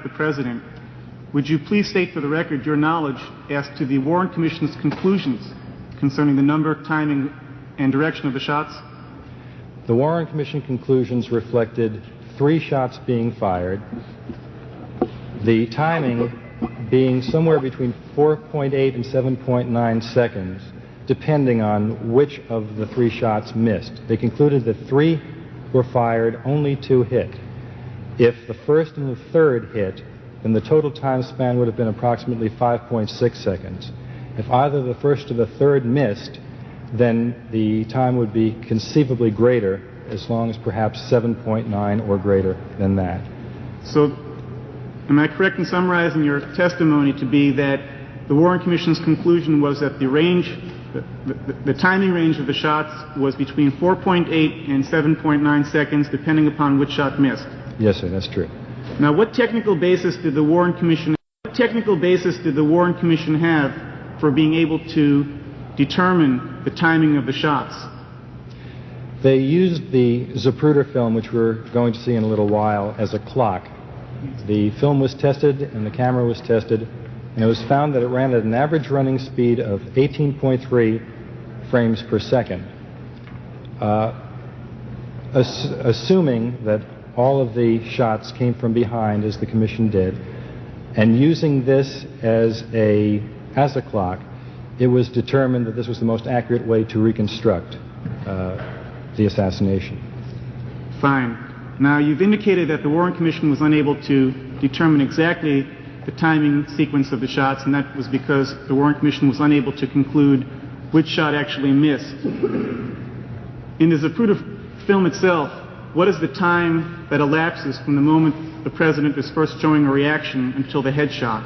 the President, would you please state for the record your knowledge as to the Warren Commission's conclusions concerning the number, timing, and direction of the shots? The Warren Commission conclusions reflected 3 shots being fired, the timing being somewhere between 4.8 and 7.9 seconds, depending on which of the 3 shots missed. They concluded that 3 were fired, only 2 hit. If the first and the third hit, then the total time span would have been approximately 5.6 seconds. If either the first or the third missed, then the time would be conceivably greater, as long as perhaps 7.9 or greater than that. So, am I correct in summarizing your testimony to be that the Warren Commission's conclusion was that the range, the timing range of the shots was between 4.8 and 7.9 seconds, depending upon which shot missed? Yes, sir, that's true. Now, what technical basis did the Warren Commission have for being able to determine the timing of the shots? They used the Zapruder film, which we're going to see in a little while, as a clock. The film was tested and the camera was tested, and it was found that it ran at an average running speed of 18.3 frames per second. Assuming that all of the shots came from behind, as the Commission did, and using this as a clock, it was determined that this was the most accurate way to reconstruct the assassination. Fine. Now, you've indicated that the Warren Commission was unable to determine exactly the timing sequence of the shots, and that was because the Warren Commission was unable to conclude which shot actually missed. In the Zapruder film itself, what is the time that elapses from the moment the President is first showing a reaction until the headshot?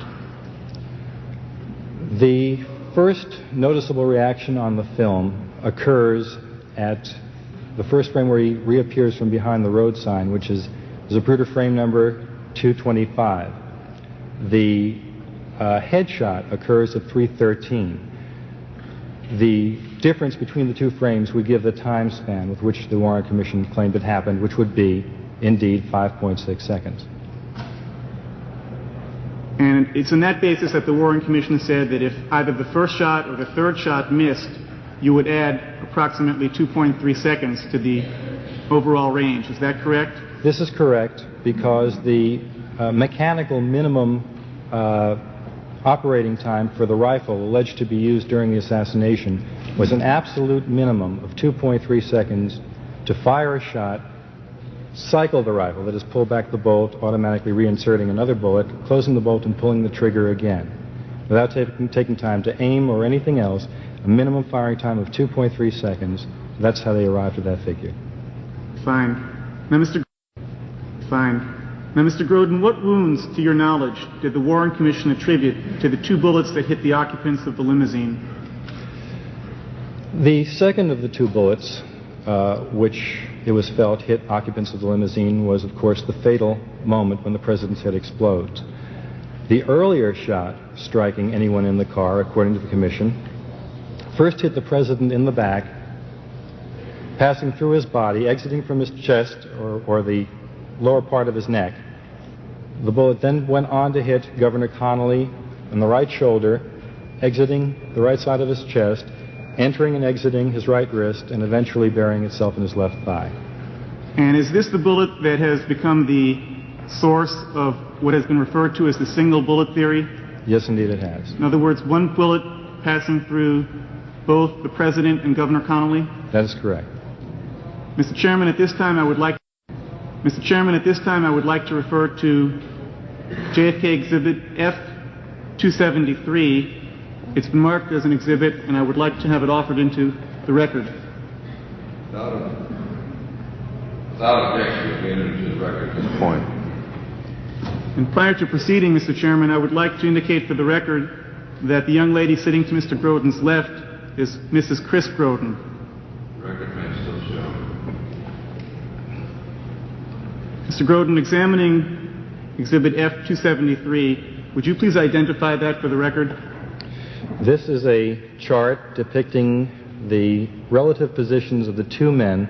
The first noticeable reaction on the film occurs at the first frame where he reappears from behind the road sign, which is Zapruder frame number 225. The headshot occurs at 3:13. The difference between the 2 frames would give the time span with which the Warren Commission claimed it happened, which would be, indeed, 5.6 seconds. And it's on that basis that the Warren Commission said that if either the first shot or the third shot missed, you would add approximately 2.3 seconds to the overall range. Is that correct? This is correct, because the mechanical minimum operating time for the rifle alleged to be used during the assassination was an absolute minimum of 2.3 seconds to fire a shot, cycle the rifle, that is, pull back the bolt, automatically reinserting another bullet, closing the bolt and pulling the trigger again, without taking time to aim or anything else. A minimum firing time of 2.3 seconds. That's how they arrived at that figure. Fine. Now, Mr. Groden, what wounds, to your knowledge, did the Warren Commission attribute to the 2 bullets that hit the occupants of the limousine? The second of the 2 bullets, which it was felt hit occupants of the limousine, was, of course, the fatal moment when the President's head explodes. The earlier shot striking anyone in the car, according to the Commission, first hit the President in the back, passing through his body, exiting from his chest or the lower part of his neck. The bullet then went on to hit Governor Connolly in the right shoulder, exiting the right side of his chest, entering and exiting his right wrist, and eventually burying itself in his left thigh. And is this the bullet that has become the source of what has been referred to as the single bullet theory? Yes, indeed it has. In other words, one bullet passing through both the President and Governor Connolly? That is correct. Mr. Chairman, at this time I would like to refer to JFK Exhibit F-273. It's been marked as an exhibit, and I would like to have it offered into the record. Without objection, it be entered into the record at this point. And prior to proceeding, Mr. Chairman, I would like to indicate for the record that the young lady sitting to Mr. Groden's left is Mrs. Chris Groden. The record may still show. Mr. Groden, examining Exhibit F-273, would you please identify that for the record? This is a chart depicting the relative positions of the 2 men,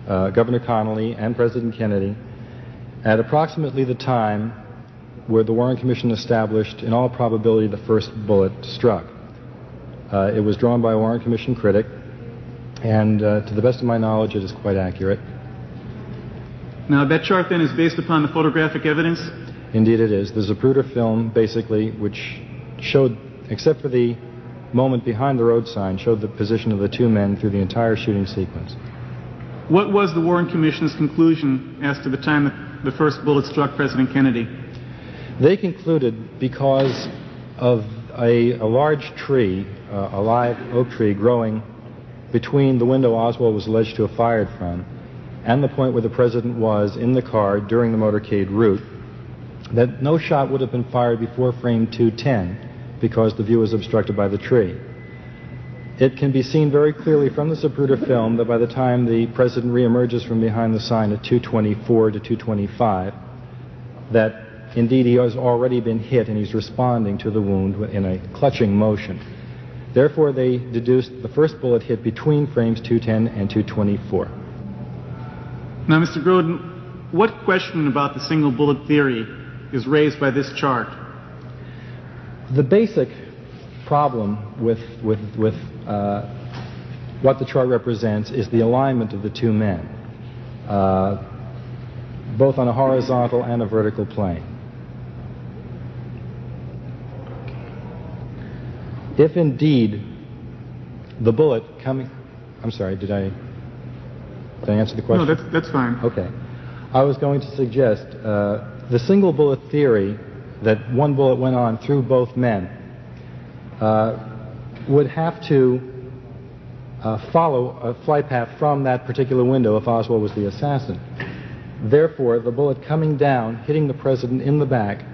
Governor Connolly and President Kennedy, at approximately the time where the Warren Commission established, in all probability, the first bullet struck. It was drawn by a Warren Commission critic, and to the best of my knowledge, it is quite accurate. Now, that chart then is based upon the photographic evidence? Indeed it is. The Zapruder film, basically, which showed, except for the moment behind the road sign, showed the position of the two men through the entire shooting sequence. What was the Warren Commission's conclusion as to the time that the first bullet struck President Kennedy? They concluded, because of a large tree, a live oak tree growing between the window Oswald was alleged to have fired from and the point where the President was in the car during the motorcade route, that no shot would have been fired before frame 210 because the view was obstructed by the tree. It can be seen very clearly from the Zapruder film that by the time the President reemerges from behind the sign at 224 to 225, that indeed he has already been hit and he's responding to the wound in a clutching motion. Therefore, they deduced the first bullet hit between frames 210 and 224. Now, Mr. Groden, what question about the single bullet theory is raised by this chart? The basic problem with what the chart represents is the alignment of the two men, both on a horizontal and a vertical plane. If indeed the bullet coming... I'm sorry, did I answer the question? No, that's fine. Okay. I was going to suggest the single bullet theory that one bullet went on through both men would have to follow a flight path from that particular window if Oswald was the assassin. Therefore, the bullet coming down, hitting the President in the back,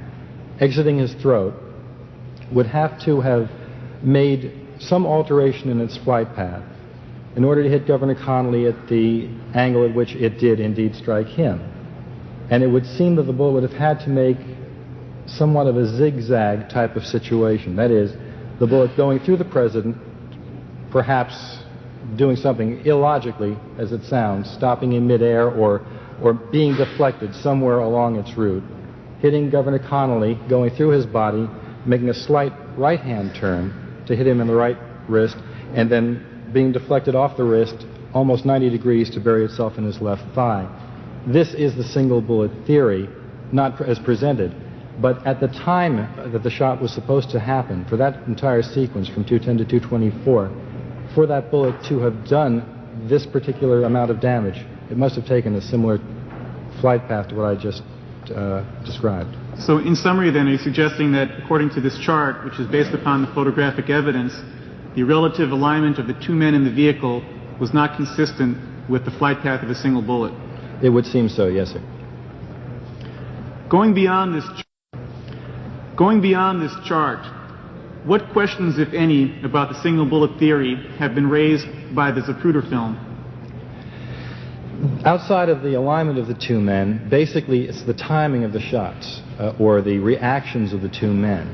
exiting his throat, would have to have made some alteration in its flight path in order to hit Governor Connolly at the angle at which it did indeed strike him. And it would seem that the bullet would have had to make somewhat of a zigzag type of situation. That is, the bullet going through the President, perhaps doing something illogically, as it sounds, stopping in midair or being deflected somewhere along its route, hitting Governor Connolly, going through his body, making a slight right-hand turn to hit him in the right wrist, and then being deflected off the wrist almost 90 degrees to bury itself in his left thigh. This is the single bullet theory, not as presented. But at the time that the shot was supposed to happen, for that entire sequence from 210 to 224, for that bullet to have done this particular amount of damage, it must have taken a similar flight path to what I just described. So in summary then, are you suggesting that according to this chart, which is based upon the photographic evidence, the relative alignment of the two men in the vehicle was not consistent with the flight path of a single bullet? It would seem so, yes, sir. Going beyond this chart, what questions, if any, about the single bullet theory have been raised by the Zapruder film? Outside of the alignment of the two men, basically it's the timing of the shots, or the reactions of the two men.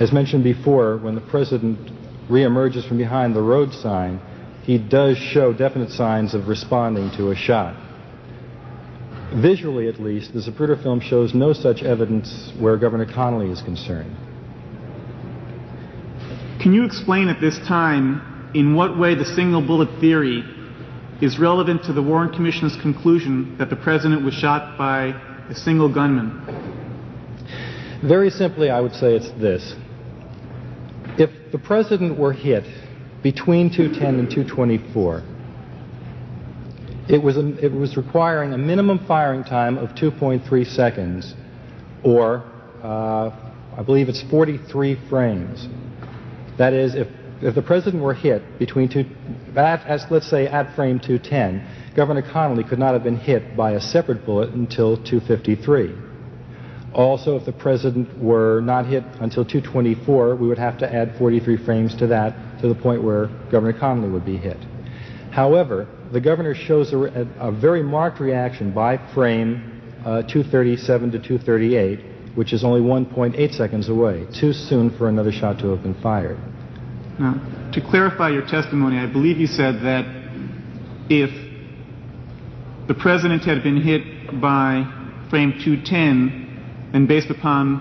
As mentioned before, when the President reemerges from behind the road sign, he does show definite signs of responding to a shot. Visually, at least, the Zapruder film shows no such evidence where Governor Connolly is concerned. Can you explain at this time in what way the single bullet theory is relevant to the Warren Commission's conclusion that the President was shot by a single gunman? Very simply, I would say it's this. If the President were hit between 210 and 224, it was requiring a minimum firing time of 2.3 seconds, or I believe it's 43 frames. That is, if the President were hit between let's say at frame 210, Governor Connolly could not have been hit by a separate bullet until 253. Also, if the President were not hit until 224, we would have to add 43 frames to that, to the point where Governor Connolly would be hit. However, the Governor shows a very marked reaction by frame 237 to 238, which is only 1.8 seconds away, too soon for another shot to have been fired. Now, to clarify your testimony, I believe you said that if the President had been hit by frame 210, then based upon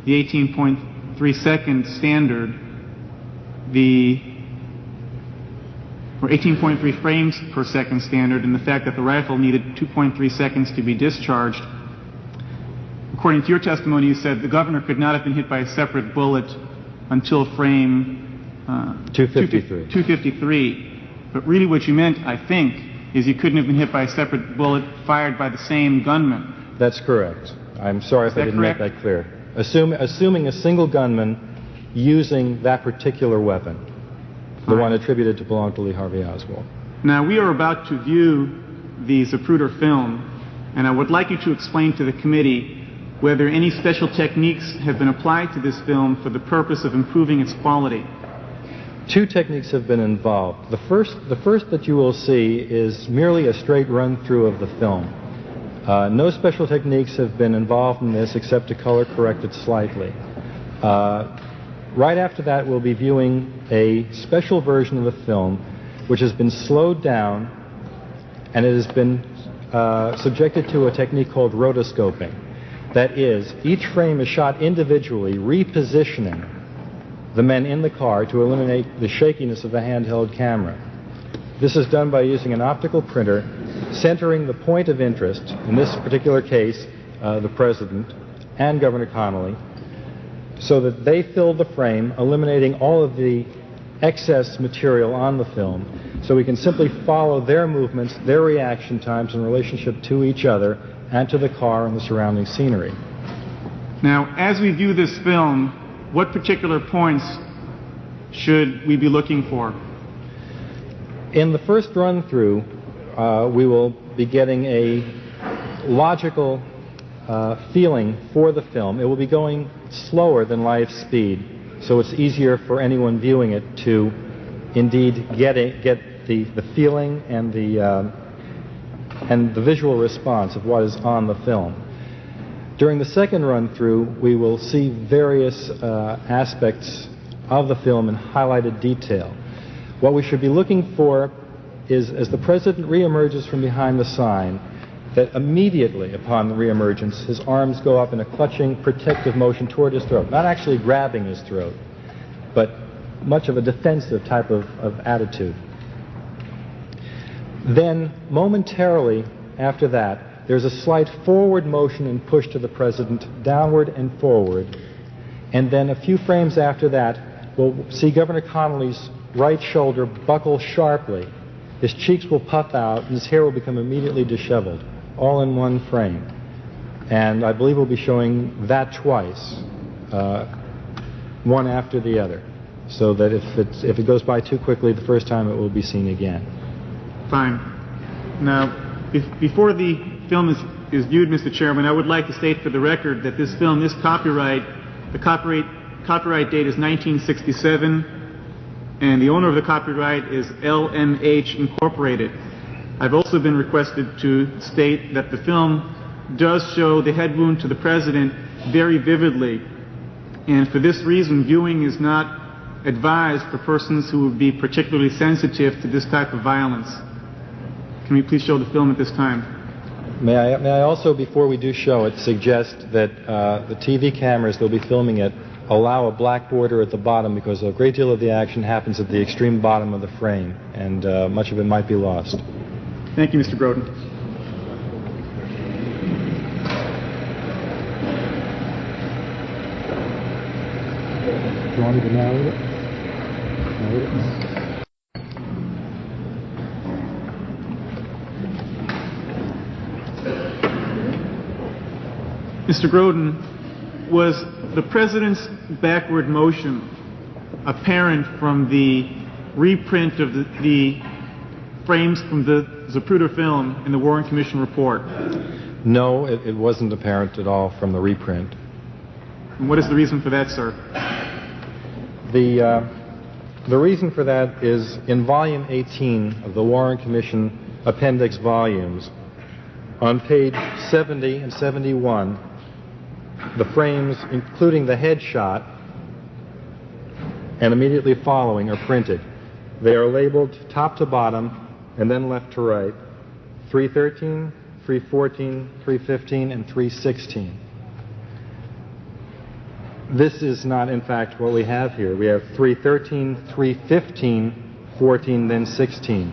the 18.3 second standard, or 18.3 frames per second standard, and the fact that the rifle needed 2.3 seconds to be discharged, according to your testimony, you said the governor could not have been hit by a separate bullet until frame 253. But really what you meant, I think, is you couldn't have been hit by a separate bullet fired by the same gunman. That's correct. I'm sorry if I didn't make that clear. Assuming a single gunman using that particular weapon, the one attributed to belong to Lee Harvey Oswald. Now, we are about to view the Zapruder film, and I would like you to explain to the committee whether any special techniques have been applied to this film for the purpose of improving its quality. Two techniques have been involved. The first that you will see is merely a straight run-through of the film. No special techniques have been involved in this except to color correct it slightly. Right after that, we'll be viewing a special version of the film which has been slowed down, and it has been subjected to a technique called rotoscoping. That is, each frame is shot individually, repositioning the men in the car to eliminate the shakiness of the handheld camera. This is done by using an optical printer, centering the point of interest, in this particular case, the President and Governor Connolly, so that they fill the frame, eliminating all of the excess material on the film, so we can simply follow their movements, their reaction times in relationship to each other and to the car and the surrounding scenery. Now, as we view this film, what particular points should we be looking for? In the first run-through, we will be getting a logical feeling for the film. It will be going slower than light speed, so it's easier for anyone viewing it to indeed get the feeling and the visual response of what is on the film. During the second run-through, we will see various aspects of the film in highlighted detail. What we should be looking for is, as the President reemerges from behind the sign, that immediately upon the reemergence, his arms go up in a clutching, protective motion toward his throat. Not actually grabbing his throat, but much of a defensive type of attitude. Then, momentarily after that, there's a slight forward motion and push to the President, downward and forward. And then a few frames after that, we'll see Governor Connolly's right shoulder buckle sharply. His cheeks will puff out, and his hair will become immediately disheveled, all in one frame. And I believe we'll be showing that twice, one after the other, so that if it goes by too quickly the first time, it will be seen again. Fine. Now, before the film is viewed, Mr. Chairman, I would like to state for the record that this film, the copyright date is 1967, and the owner of the copyright is LMH Incorporated. I've also been requested to state that the film does show the head wound to the President very vividly, and for this reason, viewing is not advised for persons who would be particularly sensitive to this type of violence. Can we please show the film at this time? May I also, before we do show it, suggest that the TV cameras that will be filming it allow a black border at the bottom, because a great deal of the action happens at the extreme bottom of the frame, and much of it might be lost. Thank you, Mr. Groden. Do you want me to narrate it? Mr. Groden, was the President's backward motion apparent from the reprint of the frames from the Zapruder film in the Warren Commission report? No, it wasn't apparent at all from the reprint. And what is the reason for that, sir? The reason for that is in Volume 18 of the Warren Commission Appendix volumes, on page 70 and 71, the frames, including the headshot and immediately following, are printed. They are labeled top to bottom and then left to right, 313, 314, 315, and 316. This is not, in fact, what we have here. We have 313, 315, 14, then 16.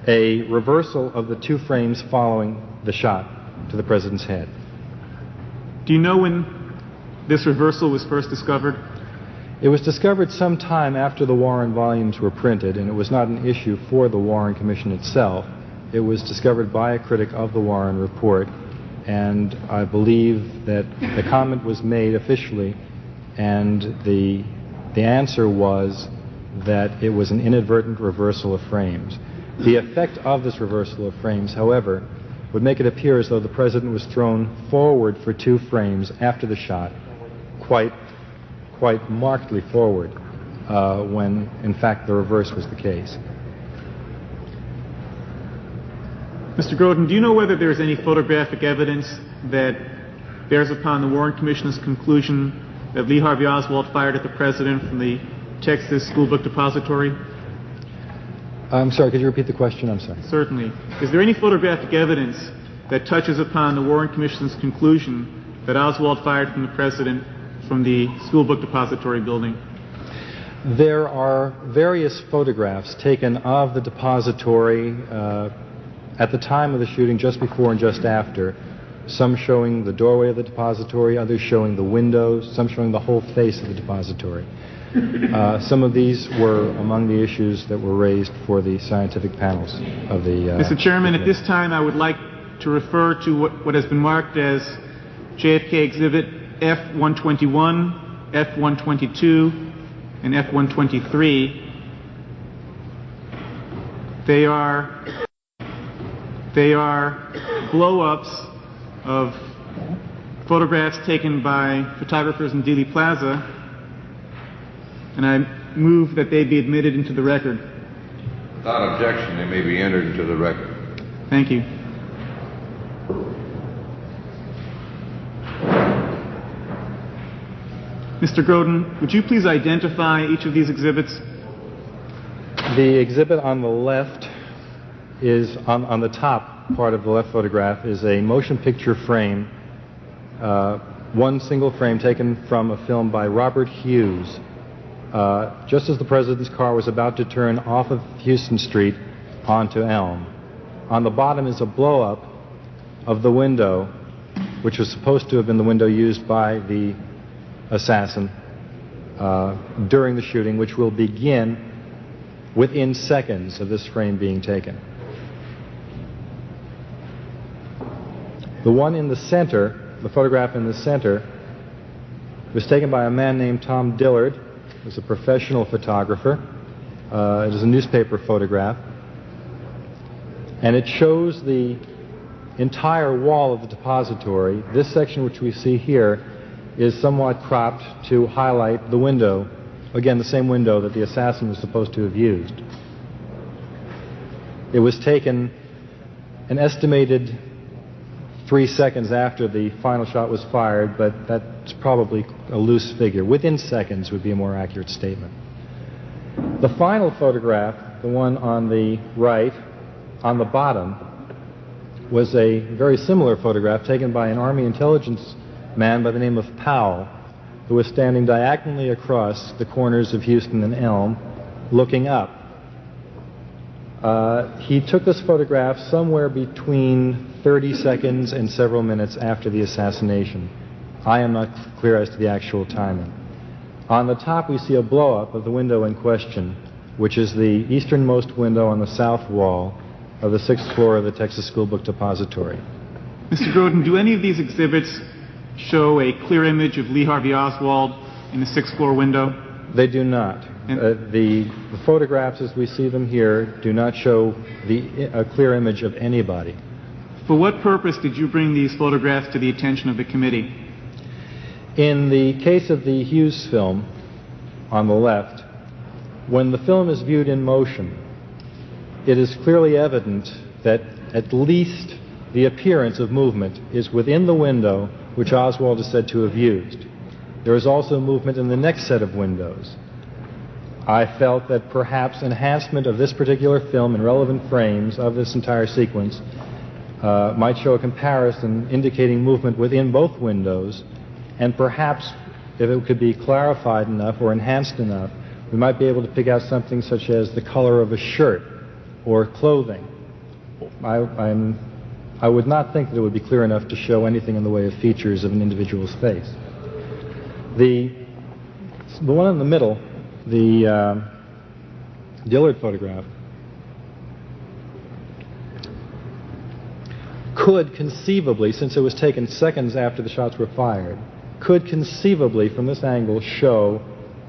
A reversal of the two frames following the shot to the President's head. Do you know when this reversal was first discovered? It was discovered sometime after the Warren volumes were printed, and it was not an issue for the Warren Commission itself. It was discovered by a critic of the Warren Report, and I believe that the comment was made officially, and the answer was that it was an inadvertent reversal of frames. The effect of this reversal of frames, however, would make it appear as though the President was thrown forward for 2 frames after the shot, quite markedly forward, when in fact the reverse was the case. Mr. Groden, do you know whether there is any photographic evidence that bears upon the Warren Commission's conclusion that Lee Harvey Oswald fired at the President from the Texas School Book Depository? I'm sorry, could you repeat the question? I'm sorry. Certainly. Is there any photographic evidence that touches upon the Warren Commission's conclusion that Oswald fired from the President from the School Book Depository building? There are various photographs taken of the depository at the time of the shooting, just before and just after. Some showing the doorway of the depository, others showing the windows, some showing the whole face of the depository. Some of these were among the issues that were raised for the scientific panels of the... Mr. Chairman, at this time I would like to refer to what has been marked as JFK Exhibit F-121, F-122, and F-123. They are blow-ups of photographs taken by photographers in Dealey Plaza, and I move that they be admitted into the record. Without objection, they may be entered into the record. Thank you. Mr. Groden, would you please identify each of these exhibits? The exhibit on the left is, on the top part of the left photograph, is a motion picture frame, one single frame taken from a film by Robert Hughes, just as the President's car was about to turn off of Houston Street onto Elm. On the bottom is a blow-up of the window, which was supposed to have been the window used by the assassin during the shooting, which will begin within seconds of this frame being taken. The one in the center, the photograph in the center, was taken by a man named Tom Dillard, who was a professional photographer. It is a newspaper photograph, and it shows the entire wall of the depository. This section which we see here is somewhat cropped to highlight the window, again the same window that the assassin was supposed to have used. It was taken an estimated 3 seconds after the final shot was fired, but that's probably a loose figure. Within seconds would be a more accurate statement. The final photograph, the one on the right, on the bottom, was a very similar photograph taken by an Army intelligence man by the name of Powell, who was standing diagonally across the corners of Houston and Elm, looking up. He took this photograph somewhere between 30 seconds and several minutes after the assassination. I am not clear as to the actual timing. On the top we see a blow-up of the window in question, which is the easternmost window on the south wall of the 6th floor of the Texas School Book Depository. Mr. Groden, do any of these exhibits show a clear image of Lee Harvey Oswald in the 6th floor window? They do not. The photographs as we see them here do not show a clear image of anybody. For what purpose did you bring these photographs to the attention of the committee? In the case of the Hughes film on the left, when the film is viewed in motion, it is clearly evident that at least the appearance of movement is within the window which Oswald is said to have used. There is also movement in the next set of windows. I felt that perhaps enhancement of this particular film in relevant frames of this entire sequence might show a comparison indicating movement within both windows, and perhaps if it could be clarified enough or enhanced enough, we might be able to pick out something such as the color of a shirt or clothing. I would not think that it would be clear enough to show anything in the way of features of an individual's face. The one in the middle, the Dillard photograph, could conceivably, since it was taken seconds after the shots were fired, could conceivably from this angle show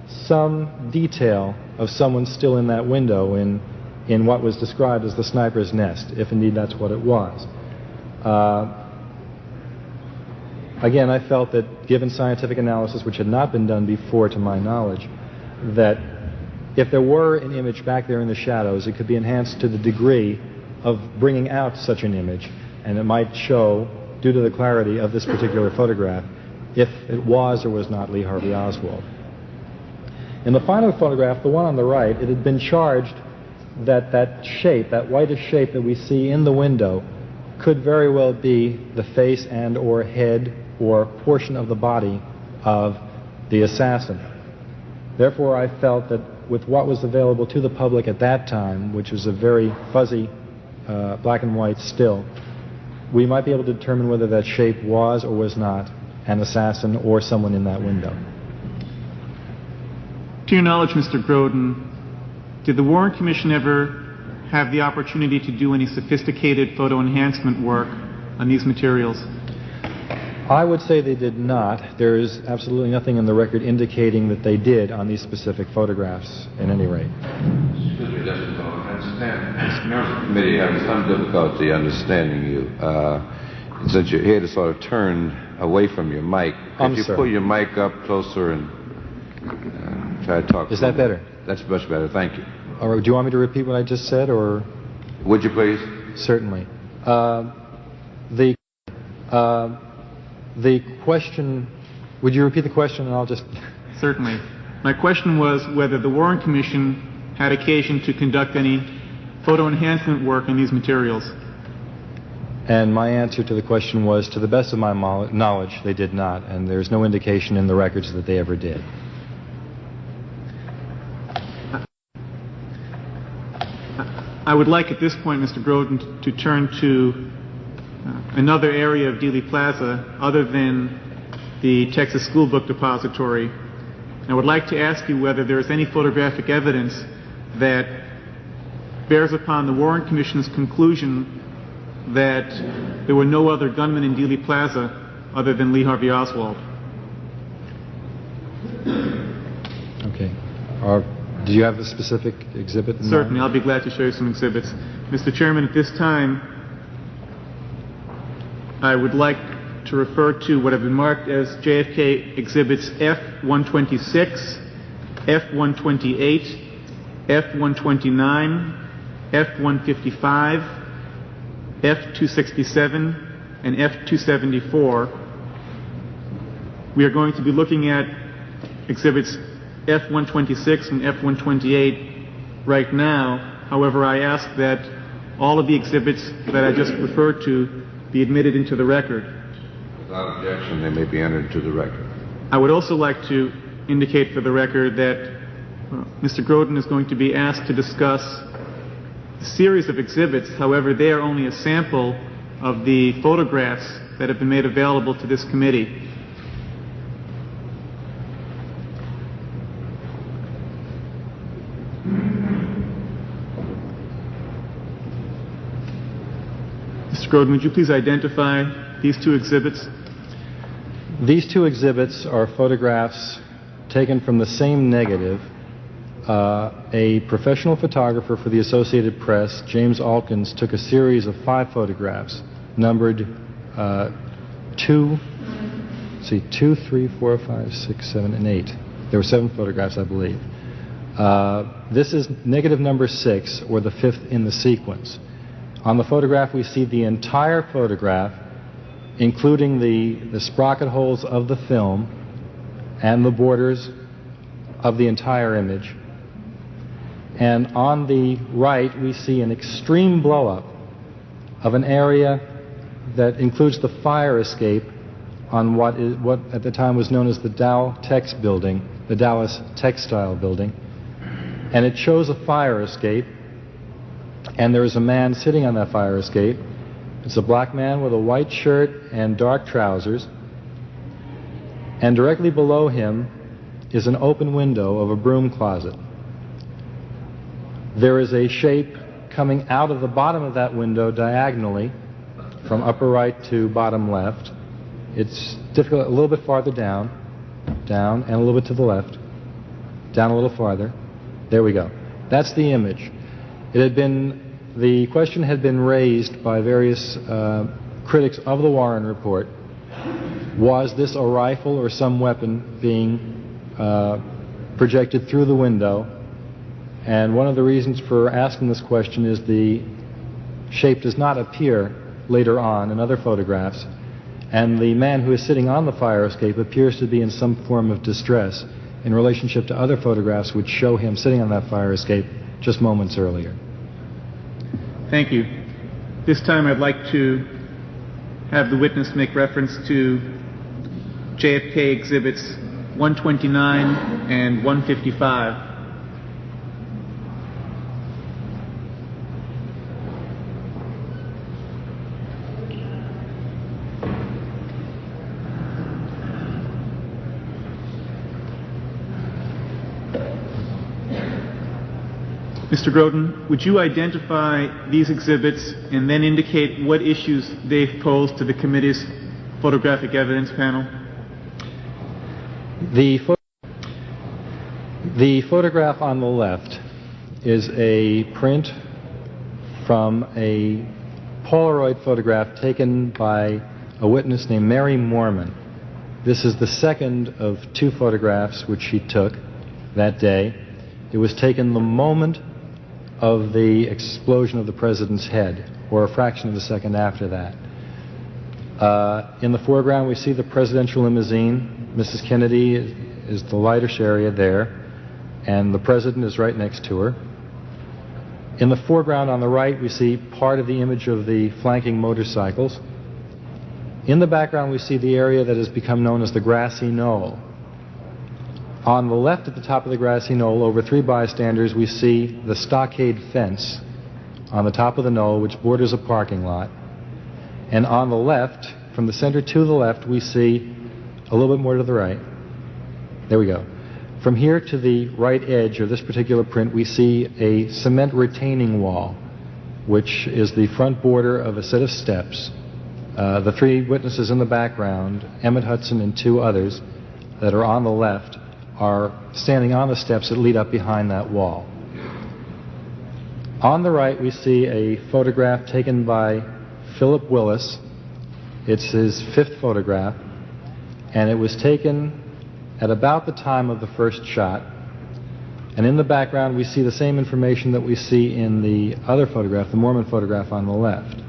some detail of someone still in that window in what was described as the sniper's nest, if indeed that's what it was. Again, I felt that given scientific analysis, which had not been done before to my knowledge, that if there were an image back there in the shadows, it could be enhanced to the degree of bringing out such an image, and it might show, due to the clarity of this particular photograph, if it was or was not Lee Harvey Oswald. In the final photograph, the one on the right, it had been charged that that shape, that whitish shape that we see in the window, could very well be the face and or head or portion of the body of the assassin. Therefore, I felt that with what was available to the public at that time, which was a very fuzzy black and white still, we might be able to determine whether that shape was or was not an assassin or someone in that window. To your knowledge, Mr. Groden, did the Warren Commission ever have the opportunity to do any sophisticated photo enhancement work on these materials? I would say they did not. There is absolutely nothing in the record indicating that they did on these specific photographs, at any rate. Excuse me, just a moment. I understand. The Members Committee having some difficulty understanding you. Since you're here to sort of turn away from your mic, could you pull your mic up closer and try to talk? Is that better? That's much better. Thank you. All right, do you want me to repeat what I just said, or? Would you please? Certainly. The question, would you repeat the question and I'll just... Certainly. My question was whether the Warren Commission had occasion to conduct any photo enhancement work on these materials. And my answer to the question was, to the best of my knowledge, they did not, and there's no indication in the records that they ever did. I would like at this point, Mr. Groden, to turn to another area of Dealey Plaza other than the Texas School Book Depository. I would like to ask you whether there is any photographic evidence that bears upon the Warren Commission's conclusion that there were no other gunmen in Dealey Plaza other than Lee Harvey Oswald. Okay. Do you have a specific exhibit in Certainly. mind? I'll be glad to show you some exhibits. Mr. Chairman, at this time, I would like to refer to what have been marked as JFK Exhibits F-126, F-128, F-129, F-155, F-267, and F-274. We are going to be looking at Exhibits F-126 and F-128 right now. However, I ask that all of the exhibits that I just referred to be admitted into the record. Without objection, they may be entered into the record. I would also like to indicate for the record that Mr. Groden is going to be asked to discuss a series of exhibits. However, they are only a sample of the photographs that have been made available to this committee. Mr. Groden, would you please identify these two exhibits? These two exhibits are photographs taken from the same negative. A professional photographer for the Associated Press, James Alkins, took a series of 5 photographs, numbered 2, 3, 4, 5, 6, 7, and 8. There were 7 photographs, I believe. This is negative number 6, or the 5th in the sequence. On the photograph, we see the entire photograph, including the sprocket holes of the film and the borders of the entire image. And on the right, we see an extreme blow-up of an area that includes the fire escape on what at the time was known as the Dallas Textile Building, and it shows a fire escape, and there is a man sitting on that fire escape. It's a black man with a white shirt and dark trousers, and directly below him is an open window of a broom closet. There is a shape coming out of the bottom of that window diagonally from upper right to bottom left. It's difficult, a little bit farther down, and a little bit to the left, down a little farther. There we go. That's the image. The question had been raised by various critics of the Warren Report. Was this a rifle or some weapon being projected through the window? And one of the reasons for asking this question is the shape does not appear later on in other photographs, and the man who is sitting on the fire escape appears to be in some form of distress in relationship to other photographs which show him sitting on that fire escape just moments earlier. Thank you. This time I'd like to have the witness make reference to JFK Exhibits 129 and 155. Mr. Groden, would you identify these exhibits and then indicate what issues they've posed to the committee's photographic evidence panel? The photograph on the left is a print from a Polaroid photograph taken by a witness named Mary Moorman. This is the second of two photographs which she took that day. It was taken the moment of the explosion of the president's head, or a fraction of a second after that. In the foreground we see the presidential limousine. Mrs. Kennedy is the lightish area there, and the president is right next to her. In the foreground on the right we see part of the image of the flanking motorcycles. In the background we see the area that has become known as the grassy knoll. On the left at the top of the grassy knoll, over three bystanders, we see the stockade fence on the top of the knoll, which borders a parking lot. And on the left, from the center to the left, we see a little bit more to the right. There we go. From here to the right edge of this particular print, we see a cement retaining wall, which is the front border of a set of steps. The three witnesses in the background, Emmett Hudson and two others that are on the left, are standing on the steps that lead up behind that wall. On the right we see a photograph taken by Philip Willis. It's his fifth photograph, and it was taken at about the time of the first shot. And in the background we see the same information that we see in the other photograph, the Moorman photograph on the left.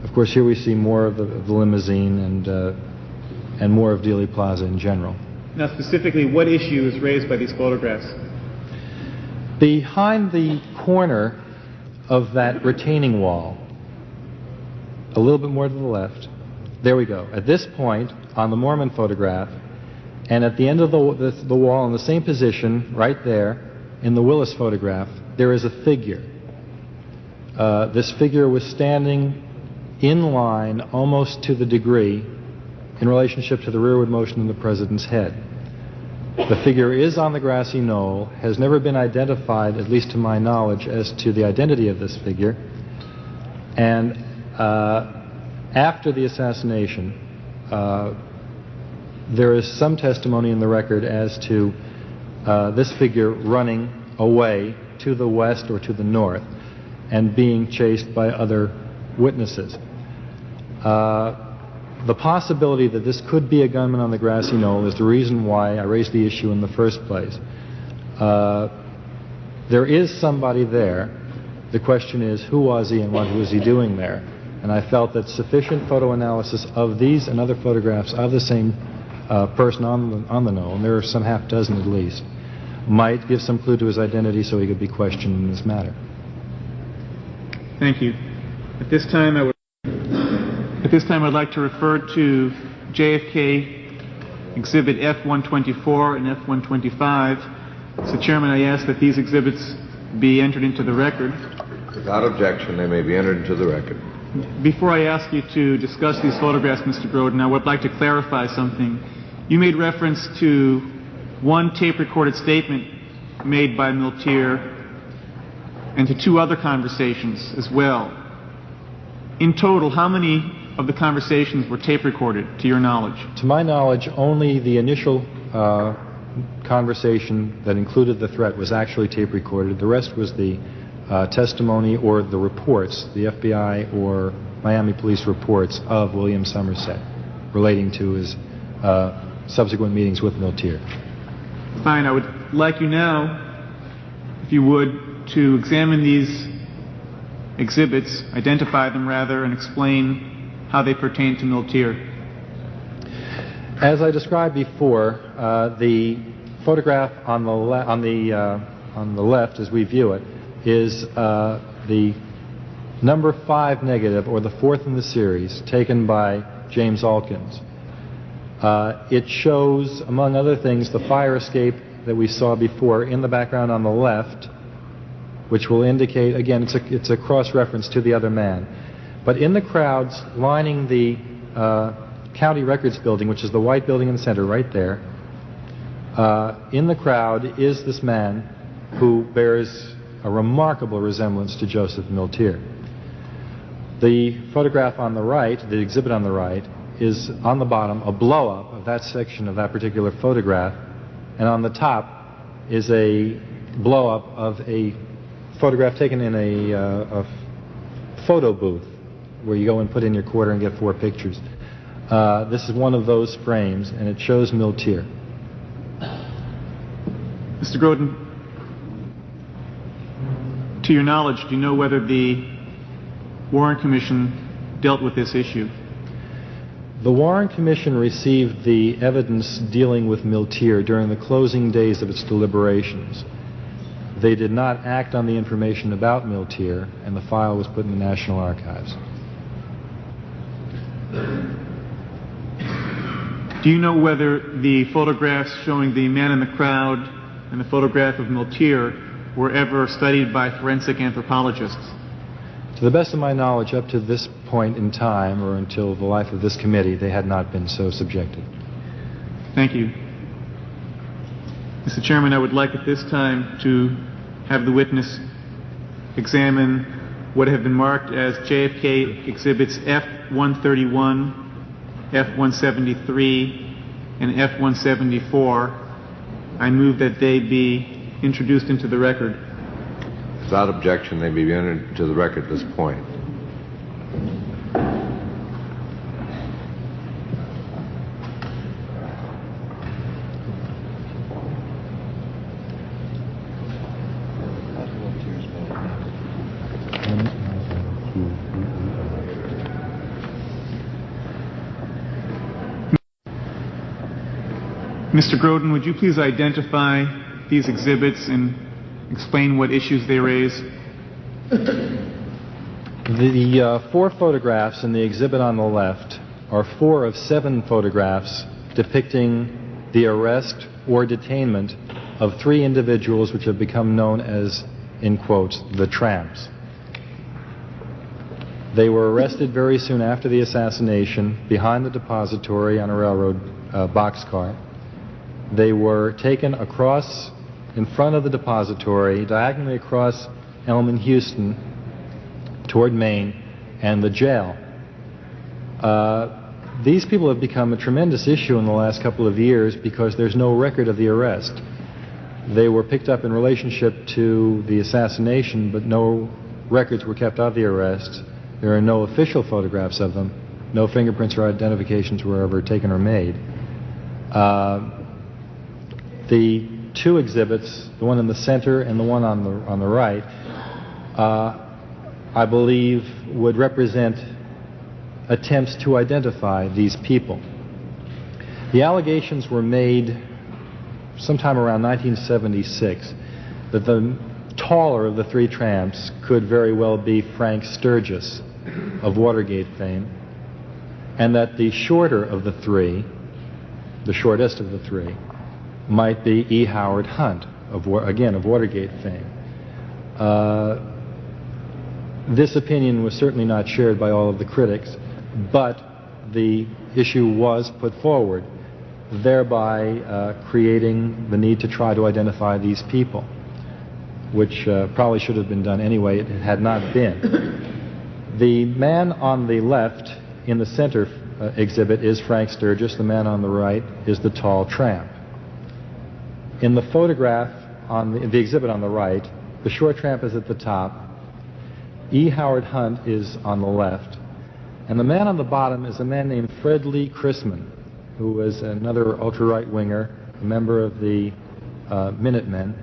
Of course, here we see more of the limousine and more of Dealey Plaza in general. Now, specifically, what issue is raised by these photographs? Behind the corner of that retaining wall, a little bit more to the left, there we go. At this point, on the Moorman photograph, and at the end of the wall in the same position, right there, in the Willis photograph, there is a figure. This figure was standing in line almost to the degree in relationship to the rearward motion in the president's head. The figure is on the grassy knoll, has never been identified, at least to my knowledge, as to the identity of this figure. And after the assassination, there is some testimony in the record as to this figure running away to the west or to the north and being chased by other witnesses. The possibility that this could be a gunman on the grassy knoll is the reason why I raised the issue in the first place. There is somebody there. The question is, who was he and what was he doing there? And I felt that sufficient photo analysis of these and other photographs of the same person on the knoll, and there are some half dozen at least, might give some clue to his identity so he could be questioned in this matter. Thank you. At this time, I'd like to refer to JFK Exhibit F-124 and F-125. Mr. Chairman, I ask that these exhibits be entered into the record. Without objection, they may be entered into the record. Before I ask you to discuss these photographs, Mr. Groden, I would like to clarify something. You made reference to one tape-recorded statement made by Miltier and to two other conversations as well. In total, how many of the conversations were tape-recorded, to your knowledge? To my knowledge, only the initial conversation that included the threat was actually tape-recorded. The rest was the testimony or the reports, the FBI or Miami police reports of William Somerset relating to his subsequent meetings with Miltier. Fine. I would like you now, if you would, to examine these exhibits, identify them rather, and explain how they pertain to Miltier. As I described before, the photograph on the left, as we view it, is the number 5 negative, or the fourth in the series, taken by James Alkins. It shows, among other things, the fire escape that we saw before in the background on the left, which will indicate, again, it's a cross-reference to the other man. But in the crowds lining the County Records building, which is the white building in the center right there, in the crowd is this man who bears a remarkable resemblance to Joseph Miltier. The photograph on the right, the exhibit on the right, is on the bottom a blow-up of that section of that particular photograph, and on the top is a blow-up of a photograph taken in a photo booth where you go and put in your quarter and get 4 pictures. This is one of those frames, and it shows Miltier. Mr. Groden, to your knowledge, do you know whether the Warren Commission dealt with this issue? The Warren Commission received the evidence dealing with Miltier during the closing days of its deliberations. They did not act on the information about Miltier, and the file was put in the National Archives. Do you know whether the photographs showing the man in the crowd and the photograph of Miltier were ever studied by forensic anthropologists? To the best of my knowledge, up to this point in time, or until the life of this committee, they had not been so subjected. Thank you. Mr. Chairman, I would like at this time to have the witness examine what have been marked as JFK exhibits F-131, F-173, and F-174. I move that they be introduced into the record. Without objection, they may be entered into the record at this point. Mr. Groden, would you please identify these exhibits and explain what issues they raise? The 4 photographs in the exhibit on the left are 4 of 7 photographs depicting the arrest or detainment of 3 individuals which have become known as, in quotes, the tramps. They were arrested very soon after the assassination behind the depository on a railroad boxcar. They were taken across in front of the depository, diagonally across Elm and Houston toward Maine and the jail. These people have become a tremendous issue in the last couple of years because there's no record of the arrest. They were picked up in relationship to the assassination, but no records were kept of the arrest. There are no official photographs of them. No fingerprints or identifications were ever taken or made. The 2 exhibits, the one in the center and the one on the right, I believe would represent attempts to identify these people. The allegations were made sometime around 1976 that the taller of the 3 tramps could very well be Frank Sturgis of Watergate fame, and that the shorter of the three, the shortest of the three, might be E. Howard Hunt, again, of Watergate fame. This opinion was certainly not shared by all of the critics, but the issue was put forward, thereby creating the need to try to identify these people, which probably should have been done anyway. It had not been. The man on the left in the center exhibit is Frank Sturgis. The man on the right is the tall tramp. In the photograph on the exhibit on the right, the short tramp is at the top, E. Howard Hunt is on the left, and the man on the bottom is a man named Fred Lee Chrisman, who was another ultra-right winger, a member of the Minutemen,